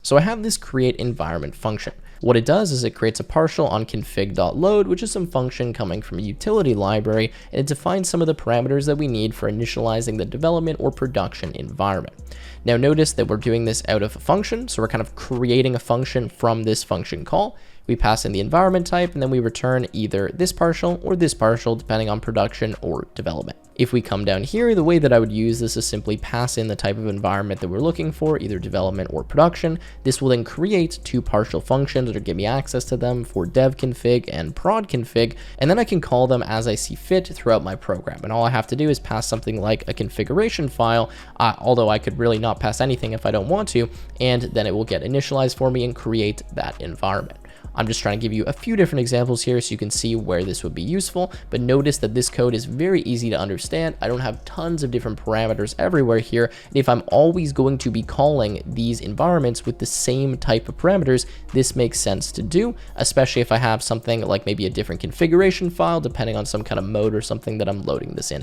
So I have this create environment function. What it does is it creates a partial on config.load, which is some function coming from a utility library, and it defines some of the parameters that we need for initializing the development or production environment. Now notice that we're doing this out of a function, so we're kind of creating a function from this function call. We pass in the environment type, and then we return either this partial or this partial, depending on production or development. If we come down here, the way that I would use this is simply pass in the type of environment that we're looking for, either development or production. This will then create two partial functions or give me access to them for dev config and prod config, and then I can call them as I see fit throughout my program. And all I have to do is pass something like a configuration file, although I could really not pass anything if I don't want to, and then it will get initialized for me and create that environment. I'm just trying to give you a few different examples here so you can see where this would be useful, but notice that this code is very easy to understand. I don't have tons of different parameters everywhere here, and if I'm always going to be calling these environments with the same type of parameters, this makes sense to do, especially if I have something like maybe a different configuration file depending on some kind of mode or something that I'm loading this in.